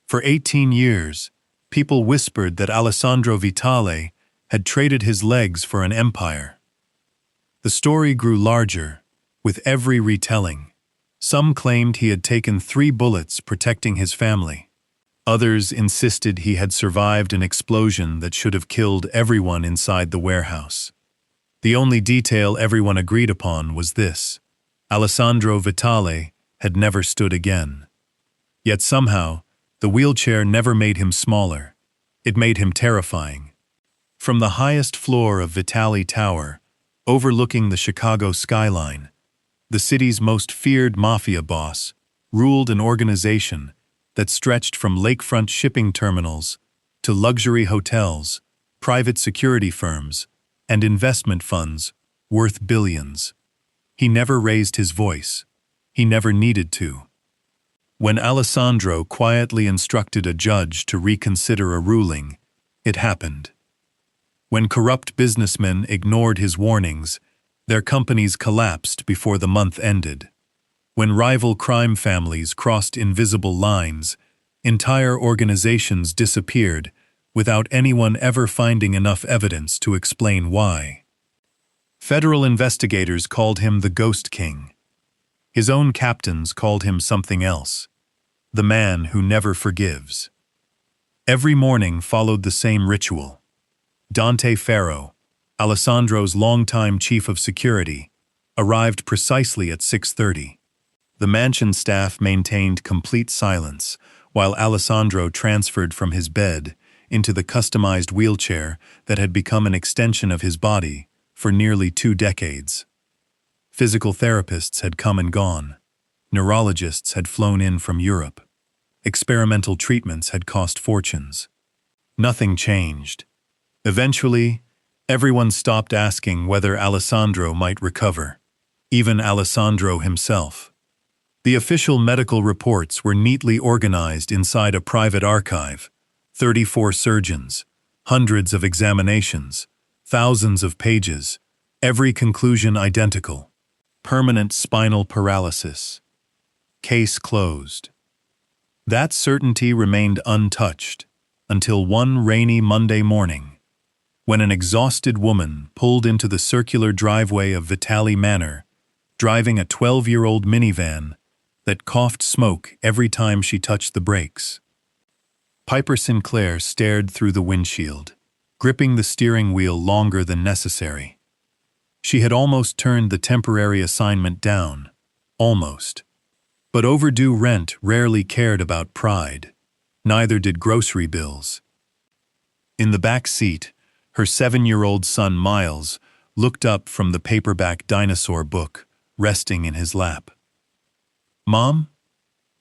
For 18 years, people whispered that Alessandro Vitale had traded his legs for an empire. The story grew larger, with every retelling. Some claimed he had taken 3 bullets protecting his family. Others insisted he had survived an explosion that should have killed everyone inside the warehouse. The only detail everyone agreed upon was this: Alessandro Vitale had never stood again. Yet somehow, the wheelchair never made him smaller. It made him terrifying. From the highest floor of Vitale Tower, overlooking the Chicago skyline, the city's most feared Mafia boss ruled an organization that stretched from lakefront shipping terminals to luxury hotels, private security firms, and investment funds worth billions. He never raised his voice. He never needed to. When Alessandro quietly instructed a judge to reconsider a ruling, it happened. When corrupt businessmen ignored his warnings, their companies collapsed before the month ended. When rival crime families crossed invisible lines, entire organizations disappeared without anyone ever finding enough evidence to explain why. Federal investigators called him the Ghost King. His own captains called him something else: the man who never forgives. Every morning followed the same ritual. Dante Ferro, Alessandro's longtime chief of security, arrived precisely at 6:30. The mansion staff maintained complete silence while Alessandro transferred from his bed into the customized wheelchair that had become an extension of his body for nearly 2 decades. Physical therapists had come and gone. Neurologists had flown in from Europe. Experimental treatments had cost fortunes. Nothing changed. Eventually, everyone stopped asking whether Alessandro might recover, even Alessandro himself. The official medical reports were neatly organized inside a private archive: 34 surgeons, hundreds of examinations, thousands of pages, every conclusion identical. Permanent spinal paralysis. Case closed. That certainty remained untouched until one rainy Monday morning, when an exhausted woman pulled into the circular driveway of Vitale Manor, driving a 12-year-old minivan that coughed smoke every time she touched the brakes. Piper Sinclair stared through the windshield, gripping the steering wheel longer than necessary. She had almost turned the temporary assignment down. Almost. But overdue rent rarely cared about pride. Neither did grocery bills. In the back seat, her 7-year-old son Miles looked up from the paperback dinosaur book resting in his lap. "Mom?"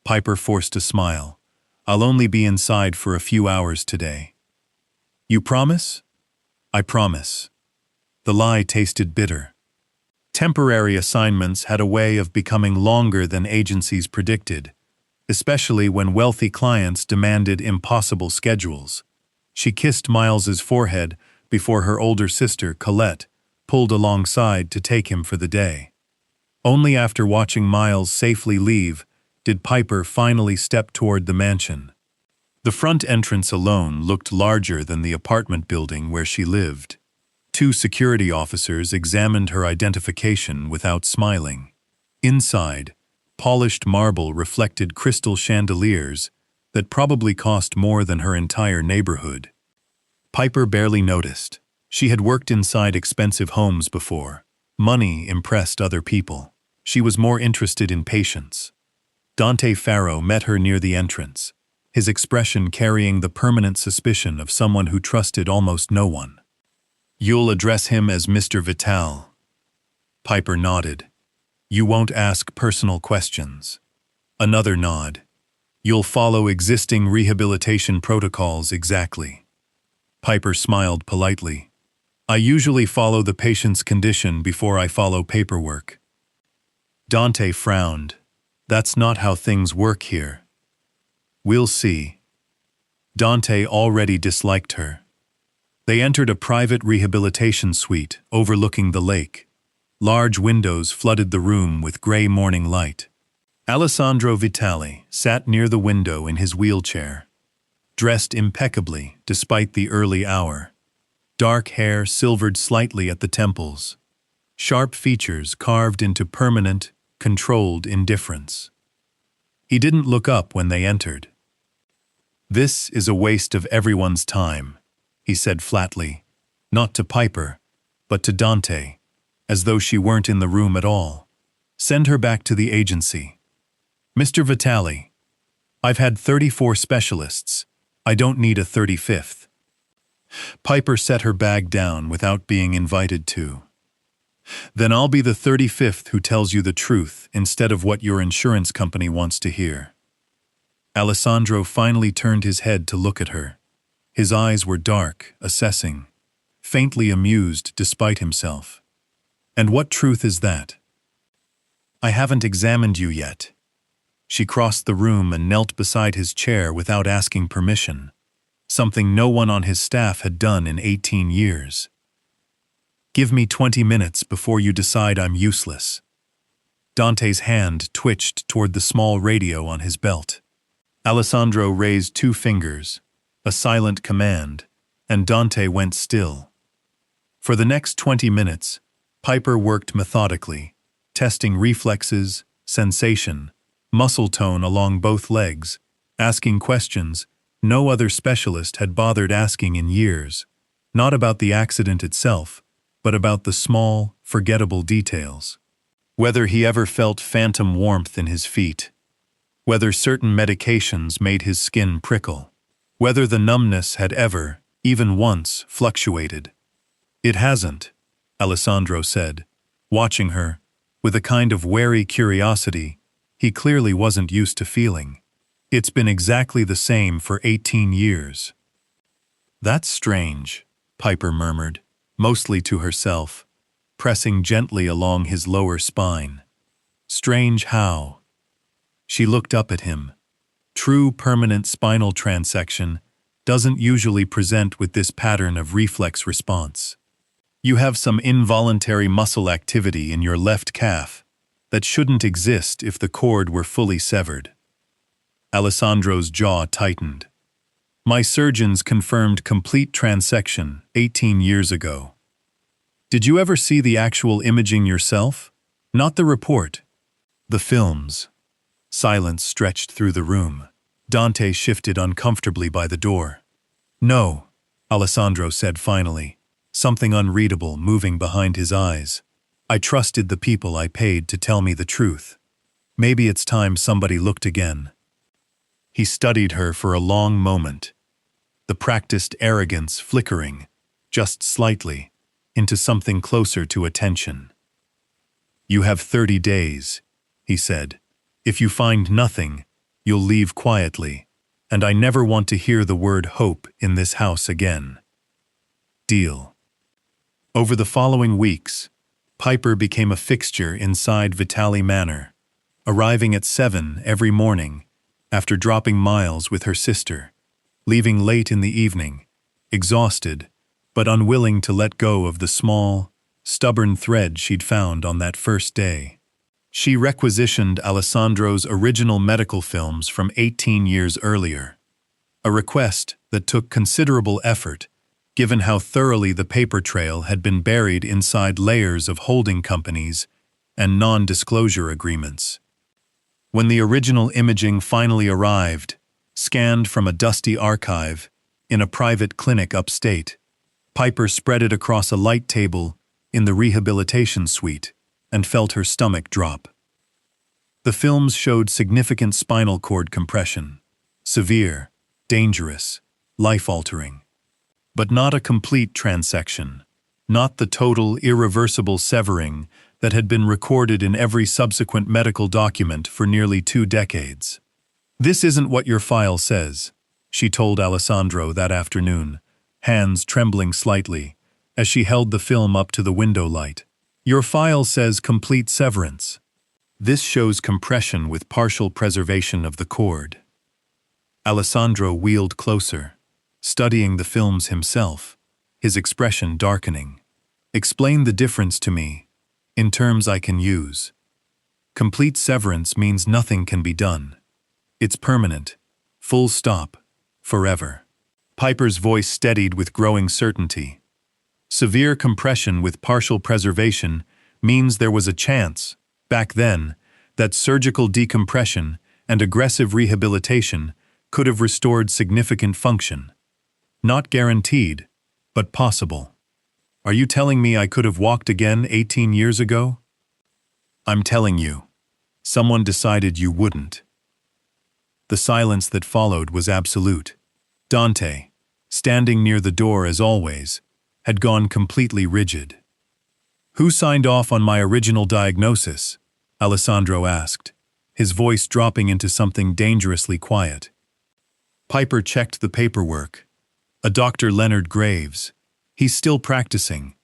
Piper forced a smile. "I'll only be inside for a few hours today." "You promise?" "I promise." The lie tasted bitter. Temporary assignments had a way of becoming longer than agencies predicted, especially when wealthy clients demanded impossible schedules. She kissed Miles's forehead before her older sister, Colette, pulled alongside to take him for the day. Only after watching Miles safely leave did Piper finally step toward the mansion. The front entrance alone looked larger than the apartment building where she lived. 2 security officers examined her identification without smiling. Inside, polished marble reflected crystal chandeliers that probably cost more than her entire neighborhood. Piper barely noticed. She had worked inside expensive homes before. Money impressed other people. She was more interested in patience. Dante Ferro met her near the entrance, his expression carrying the permanent suspicion of someone who trusted almost no one. "You'll address him as Mr. Vitale." Piper nodded. "You won't ask personal questions." Another nod. "You'll follow existing rehabilitation protocols exactly." Piper smiled politely. "I usually follow the patient's condition before I follow paperwork." Dante frowned. "That's not how things work here." "We'll see." Dante already disliked her. They entered a private rehabilitation suite overlooking the lake. Large windows flooded the room with gray morning light. Alessandro Vitale sat near the window in his wheelchair, dressed impeccably despite the early hour. Dark hair silvered slightly at the temples. Sharp features carved into permanent, controlled indifference. He didn't look up when they entered. "This is a waste of everyone's time," he said flatly, not to Piper, but to Dante, as though she weren't in the room at all. "Send her back to the agency. Mr. Vitale, I've had 34 specialists. I don't need a 35th. Piper set her bag down without being invited to. "Then I'll be the 35th who tells you the truth instead of what your insurance company wants to hear." Alessandro finally turned his head to look at her. His eyes were dark, assessing, faintly amused despite himself. "And what truth is that?" "I haven't examined you yet." She crossed the room and knelt beside his chair without asking permission, something no one on his staff had done in 18 years. "Give me 20 minutes before you decide I'm useless." Dante's hand twitched toward the small radio on his belt. Alessandro raised 2 fingers, a silent command, and Dante went still. For the next 20 minutes, Piper worked methodically, testing reflexes, sensation, muscle tone along both legs, asking questions no other specialist had bothered asking in years, not about the accident itself, but about the small, forgettable details. Whether he ever felt phantom warmth in his feet, whether certain medications made his skin prickle, whether the numbness had ever, even once, fluctuated. "It hasn't," Alessandro said, watching her, with a kind of wary curiosity he clearly wasn't used to feeling. "It's been exactly the same for 18 years. "That's strange," Piper murmured, mostly to herself, pressing gently along his lower spine. "Strange how?" She looked up at him. True permanent spinal transection doesn't usually present with this pattern of reflex response. "You have some involuntary muscle activity in your left calf that shouldn't exist if the cord were fully severed." Alessandro's jaw tightened. "My surgeons confirmed complete transection 18 years ago." "Did you ever see the actual imaging yourself? Not the report." "The films." Silence stretched through the room. Dante shifted uncomfortably by the door. "No," Alessandro said finally, something unreadable moving behind his eyes. "I trusted the people I paid to tell me the truth. Maybe it's time somebody looked again." He studied her for a long moment, the practiced arrogance flickering, just slightly, into something closer to attention. "You have 30 days, he said. "If you find nothing, you'll leave quietly, and I never want to hear the word hope in this house again. Deal." Over the following weeks, Piper became a fixture inside Vitale Manor, arriving at 7 every morning, after dropping miles with her sister, leaving late in the evening, exhausted, but unwilling to let go of the small, stubborn thread she'd found on that first day. She requisitioned Alessandro's original medical films from 18 years earlier, a request that took considerable effort, given how thoroughly the paper trail had been buried inside layers of holding companies and non-disclosure agreements. When the original imaging finally arrived, scanned from a dusty archive in a private clinic upstate, Piper spread it across a light table in the rehabilitation suite and felt her stomach drop. The films showed significant spinal cord compression, severe, dangerous, life-altering, but not a complete transection, not the total, irreversible severing that had been recorded in every subsequent medical document for nearly 2 decades. "This isn't what your file says," she told Alessandro that afternoon, hands trembling slightly as she held the film up to the window light. "Your file says complete severance. This shows compression with partial preservation of the cord." Alessandro wheeled closer, studying the films himself, his expression darkening. "Explain the difference to me, in terms I can use. Complete severance means nothing can be done. It's permanent, full stop, forever. Piper's voice steadied with growing certainty. Severe compression with partial preservation means there was a chance, back then, that surgical decompression and aggressive rehabilitation could have restored significant function. Not guaranteed, but possible. Are you telling me I could have walked again 18 years ago? I'm telling you, someone decided you wouldn't. The silence that followed was absolute. Dante, standing near the door as always, had gone completely rigid. Who signed off on my original diagnosis? Alessandro asked, his voice dropping into something dangerously quiet. Piper checked the paperwork. A Dr. Leonard Graves. He's still practicing.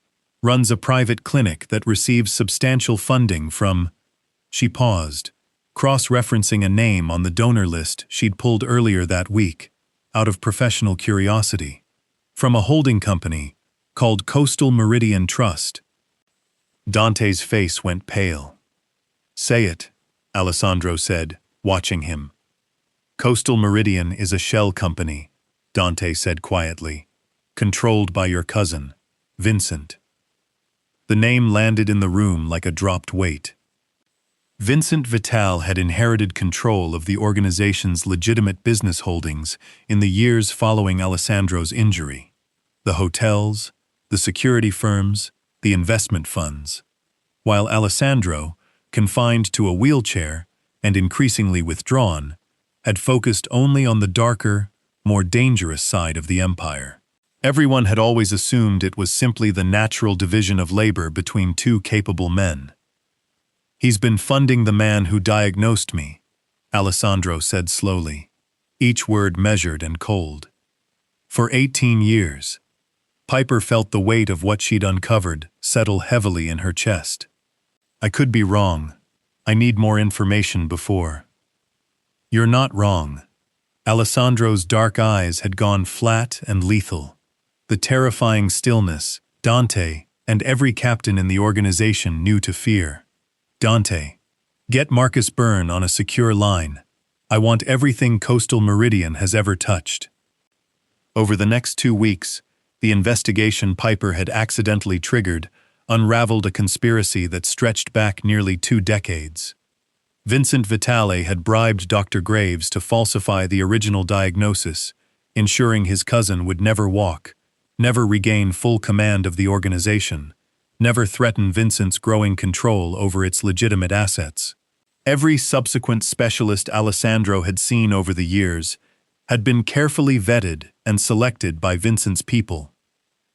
Runs a private clinic that receives substantial funding from... She paused, cross-referencing a name on the donor list she'd pulled earlier that week, out of professional curiosity. From a holding company called Coastal Meridian Trust. Dante's face went pale. Say it, Alessandro said, watching him. Coastal Meridian is a shell company, Dante said quietly, controlled by your cousin, Vincent. The name landed in the room like a dropped weight. Vincent Vitale had inherited control of the organization's legitimate business holdings in the years following Alessandro's injury. The hotels, the security firms, the investment funds. While Alessandro, confined to a wheelchair and increasingly withdrawn, had focused only on the darker, more dangerous side of the empire. Everyone had always assumed it was simply the natural division of labor between two capable men. He's been funding the man who diagnosed me, Alessandro said slowly, each word measured and cold. For 18 years. Piper felt the weight of what she'd uncovered settle heavily in her chest. I could be wrong. I need more information before. You're not wrong. Alessandro's dark eyes had gone flat and lethal. The terrifying stillness Dante and every captain in the organization knew to fear. Dante, get Marcus Byrne on a secure line. I want everything Coastal Meridian has ever touched. Over the next 2 weeks, the investigation Piper had accidentally triggered unraveled a conspiracy that stretched back nearly 2 decades. Vincent Vitale had bribed Dr. Graves to falsify the original diagnosis, ensuring his cousin would never walk, never regain full command of the organization, never threaten Vincent's growing control over its legitimate assets. Every subsequent specialist Alessandro had seen over the years had been carefully vetted and selected by Vincent's people,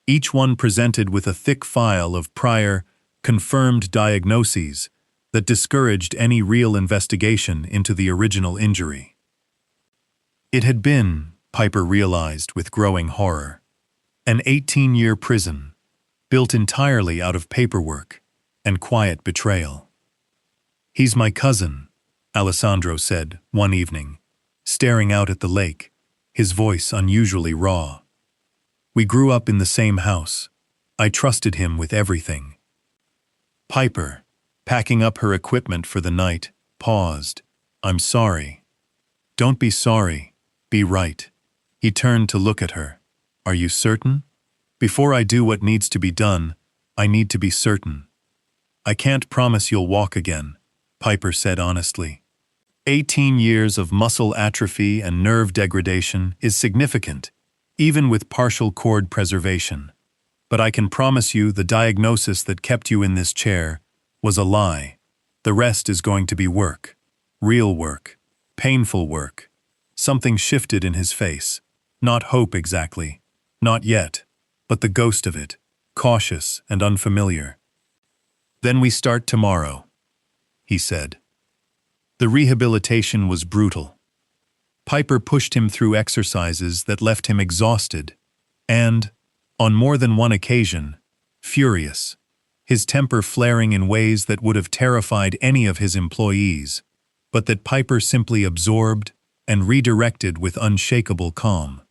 each one presented with a thick file of prior, confirmed diagnoses that discouraged any real investigation into the original injury. It had been, Piper realized with growing horror, an 18-year prison, built entirely out of paperwork and quiet betrayal. He's my cousin, Alessandro said one evening, staring out at the lake, his voice unusually raw. We grew up in the same house. I trusted him with everything. Piper, packing up her equipment for the night, paused. I'm sorry. Don't be sorry. Be right. He turned to look at her. Are you certain? Before I do what needs to be done, I need to be certain. I can't promise you'll walk again, Piper said honestly. 18 years of muscle atrophy and nerve degradation is significant, even with partial cord preservation. But I can promise you the diagnosis that kept you in this chair was a lie. The rest is going to be work. Real work. Painful work. Something shifted in his face. Not hope exactly. Not yet. But the ghost of it. Cautious and unfamiliar. Then we start tomorrow, he said. The rehabilitation was brutal. Piper pushed him through exercises that left him exhausted and, on more than one occasion, furious, his temper flaring in ways that would have terrified any of his employees, but that Piper simply absorbed and redirected with unshakable calm.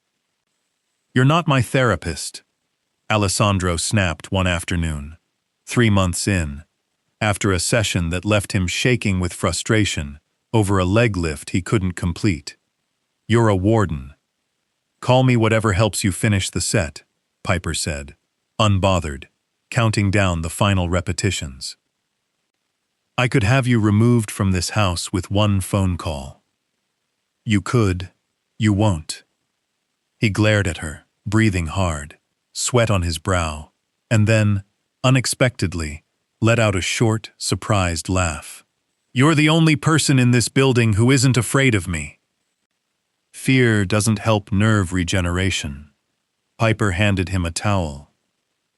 You're not my therapist, Alessandro snapped one afternoon, 3 months in, after a session that left him shaking with frustration over a leg lift he couldn't complete. You're a warden. Call me whatever helps you finish the set, Piper said, unbothered, counting down the final repetitions. I could have you removed from this house with one phone call. You could, you won't. He glared at her, breathing hard, sweat on his brow, and then, unexpectedly, let out a short, surprised laugh. You're the only person in this building who isn't afraid of me. Fear doesn't help nerve regeneration. Piper handed him a towel.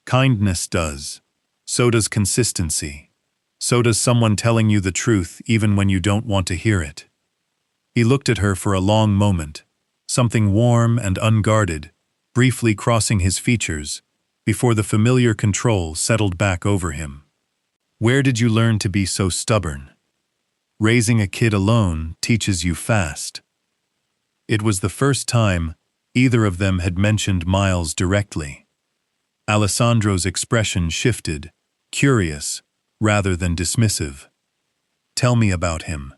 Kindness does. So does consistency. So does someone telling you the truth even when you don't want to hear it. He looked at her for a long moment, something warm and unguarded, briefly crossing his features, before the familiar control settled back over him. Where did you learn to be so stubborn? Raising a kid alone teaches you fast. It was the first time either of them had mentioned Miles directly. Alessandro's expression shifted, curious, rather than dismissive. Tell me about him.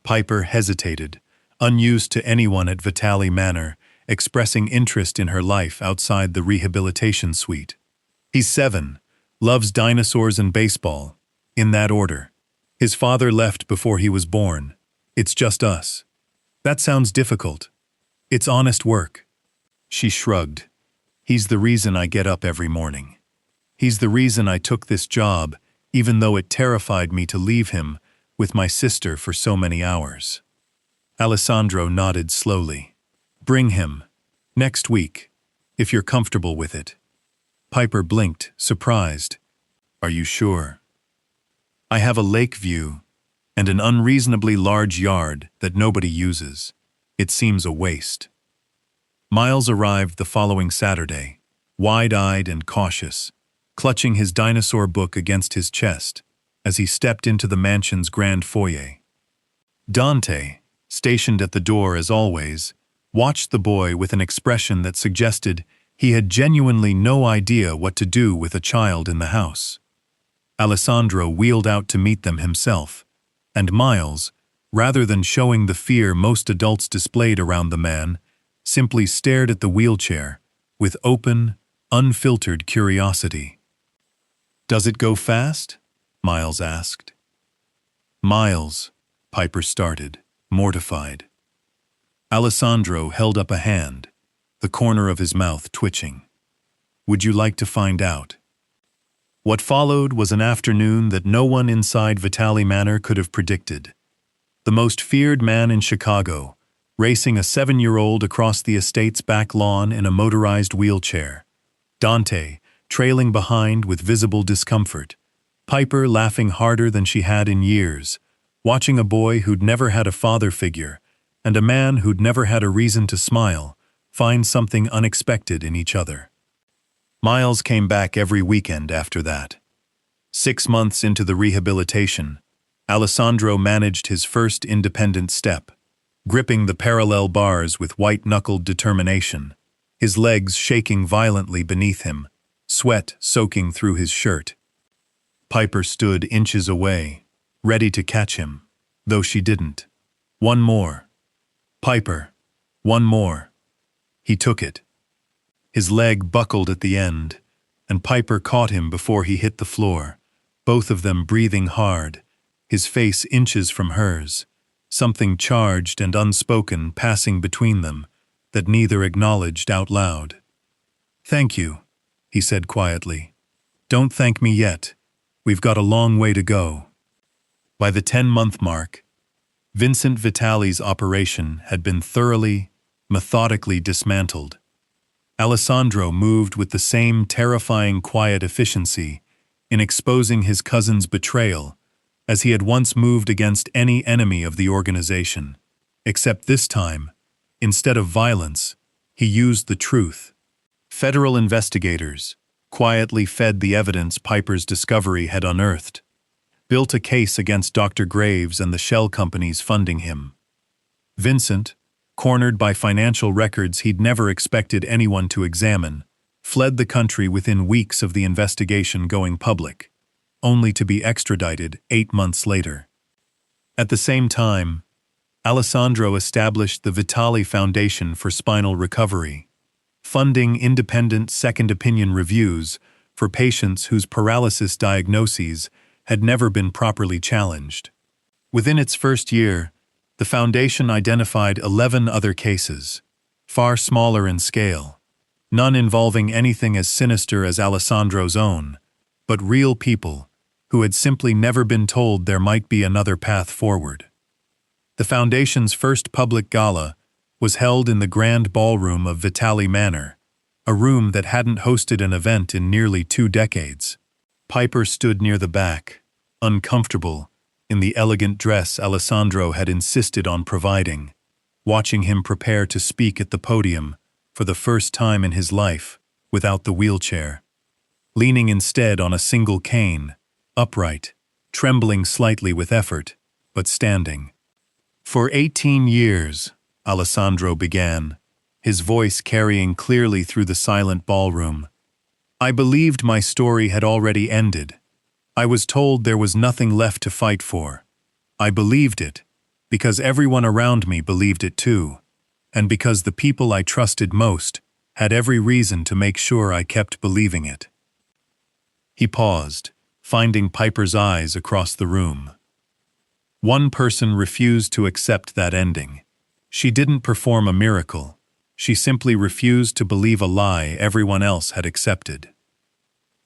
Piper hesitated, unused to anyone at Vitale Manor, expressing interest in her life outside the rehabilitation suite. He's 7, loves dinosaurs and baseball, in that order. His father left before he was born. It's just us. That sounds difficult. It's honest work. She shrugged. He's the reason I get up every morning. He's the reason I took this job, even though it terrified me to leave him with my sister for so many hours. Alessandro nodded slowly. Bring him. Next week, if you're comfortable with it. Piper blinked, surprised. Are you sure? I have a lake view and an unreasonably large yard that nobody uses. It seems a waste. Miles arrived the following Saturday, wide-eyed and cautious, clutching his dinosaur book against his chest as he stepped into the mansion's grand foyer. Dante, stationed at the door as always, watched the boy with an expression that suggested he had genuinely no idea what to do with a child in the house. Alessandro wheeled out to meet them himself, and Miles, rather than showing the fear most adults displayed around the man, simply stared at the wheelchair with open, unfiltered curiosity. Does it go fast? Miles asked. Miles, Piper started, mortified. Alessandro held up a hand, the corner of his mouth twitching. Would you like to find out? What followed was an afternoon that no one inside Vitale Manor could have predicted. The most feared man in Chicago, racing a 7-year-old across the estate's back lawn in a motorized wheelchair. Dante, trailing behind with visible discomfort. Piper laughing harder than she had in years, watching a boy who'd never had a father figure, and a man who'd never had a reason to smile, find something unexpected in each other. Miles came back every weekend after that. 6 months into the rehabilitation, Alessandro managed his first independent step, gripping the parallel bars with white-knuckled determination, his legs shaking violently beneath him, sweat soaking through his shirt. Piper stood inches away, ready to catch him, though she didn't. One more. Piper, one more. He took it. His leg buckled at the end, and Piper caught him before he hit the floor, both of them breathing hard, his face inches from hers, something charged and unspoken passing between them that neither acknowledged out loud. Thank you, he said quietly. Don't thank me yet. We've got a long way to go. By the 10-month mark, Vincent Vitale's operation had been thoroughly, methodically dismantled. Alessandro moved with the same terrifying quiet efficiency in exposing his cousin's betrayal as he had once moved against any enemy of the organization, except this time, instead of violence, he used the truth. Federal investigators quietly fed the evidence Piper's discovery had unearthed, built a case against Dr. Graves and the shell companies funding him. Vincent, cornered by financial records he'd never expected anyone to examine, fled the country within weeks of the investigation going public, only to be extradited 8 months later. At the same time, Alessandro established the Vitale Foundation for Spinal Recovery, funding independent second opinion reviews for patients whose paralysis diagnoses had never been properly challenged. Within its first year, the foundation identified 11 other cases, far smaller in scale, none involving anything as sinister as Alessandro's own, but real people who had simply never been told there might be another path forward. The foundation's first public gala was held in the grand ballroom of Vitale Manor, a room that hadn't hosted an event in nearly 2 decades. Piper stood near the back, uncomfortable, in the elegant dress Alessandro had insisted on providing, watching him prepare to speak at the podium for the first time in his life without the wheelchair. Leaning instead on a single cane, upright, trembling slightly with effort, but standing. For 18 years, Alessandro began, his voice carrying clearly through the silent ballroom, I believed my story had already ended. I was told there was nothing left to fight for. I believed it, because everyone around me believed it too, and because the people I trusted most had every reason to make sure I kept believing it. He paused, finding Piper's eyes across the room. One person refused to accept that ending. She didn't perform a miracle. She simply refused to believe a lie everyone else had accepted.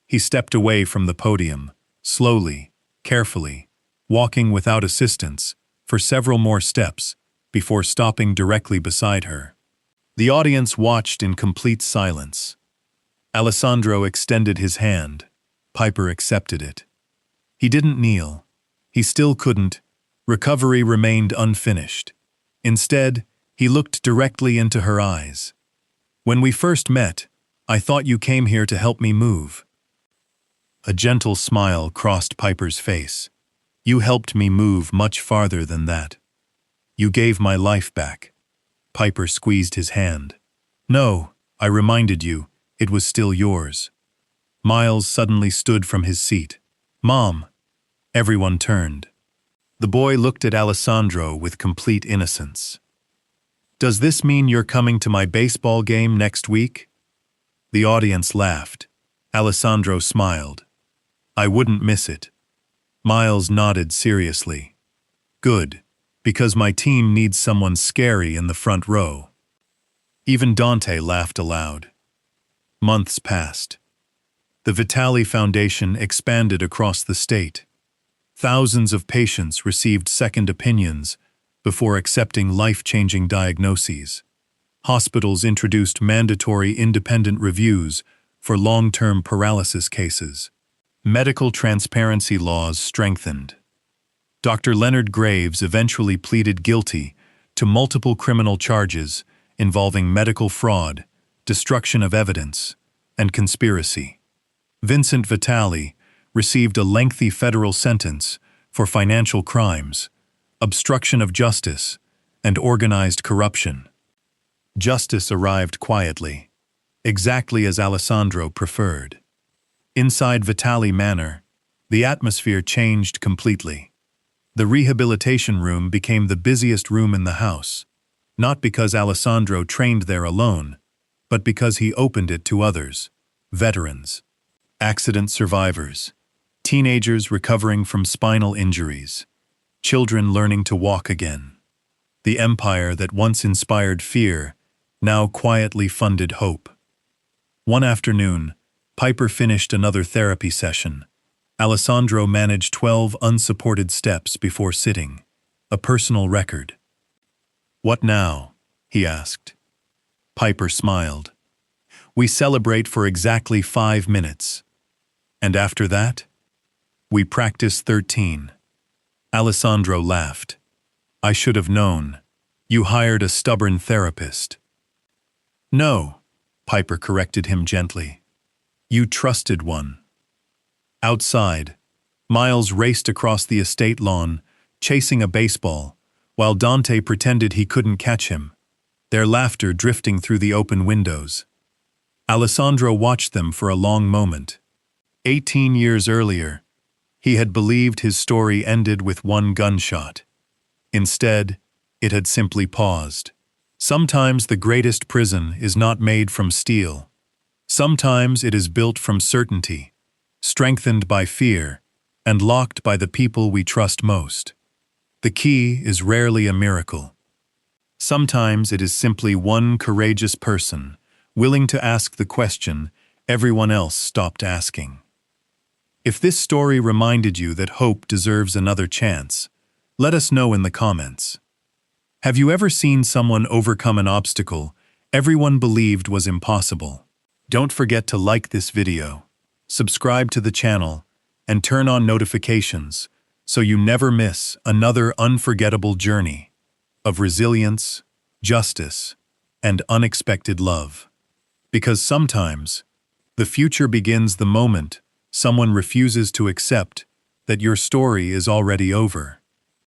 He stepped away from the podium, slowly, carefully, walking without assistance for several more steps before stopping directly beside her. The audience watched in complete silence. Alessandro extended his hand. Piper accepted it. He didn't kneel. He still couldn't. Recovery remained unfinished. Instead, he looked directly into her eyes. When we first met, I thought you came here to help me move. A gentle smile crossed Piper's face. You helped me move much farther than that. You gave my life back. Piper squeezed his hand. No, I reminded you, it was still yours. Miles suddenly stood from his seat. Mom! Everyone turned. The boy looked at Alessandro with complete innocence. Does this mean you're coming to my baseball game next week? The audience laughed. Alessandro smiled. I wouldn't miss it. Miles nodded seriously. Good, because my team needs someone scary in the front row. Even Dante laughed aloud. Months passed. The Vitale Foundation expanded across the state. Thousands of patients received second opinions before accepting life-changing diagnoses. Hospitals introduced mandatory independent reviews for long-term paralysis cases. Medical transparency laws strengthened. Dr. Leonard Graves eventually pleaded guilty to multiple criminal charges involving medical fraud, destruction of evidence, and conspiracy. Vincent Vitale received a lengthy federal sentence for financial crimes, obstruction of justice, and organized corruption. Justice arrived quietly, exactly as Alessandro preferred. Inside Vitale Manor, the atmosphere changed completely. The rehabilitation room became the busiest room in the house, not because Alessandro trained there alone, but because he opened it to others, veterans, accident survivors, teenagers recovering from spinal injuries, children learning to walk again. The empire that once inspired fear now quietly funded hope. One afternoon, Piper finished another therapy session. Alessandro managed 12 unsupported steps before sitting, a personal record. What now? He asked. Piper smiled. We celebrate for exactly 5 minutes. And after that? We practice 13. Alessandro laughed. I should have known. You hired a stubborn therapist. No, Piper corrected him gently. You trusted one. Outside, Miles raced across the estate lawn, chasing a baseball, while Dante pretended he couldn't catch him, their laughter drifting through the open windows. Alessandro watched them for a long moment. 18 years earlier, he had believed his story ended with one gunshot. Instead, It had simply paused. Sometimes the greatest prison is not made from steel. Sometimes it is built from certainty, strengthened by fear, and locked by the people we trust most. The key is rarely a miracle. Sometimes it is simply one courageous person, willing to ask the question everyone else stopped asking. If this story reminded you that hope deserves another chance, let us know in the comments. Have you ever seen someone overcome an obstacle everyone believed was impossible? Don't forget to like this video, subscribe to the channel, and turn on notifications so you never miss another unforgettable journey of resilience, justice, and unexpected love. Because sometimes, the future begins the moment someone refuses to accept that your story is already over.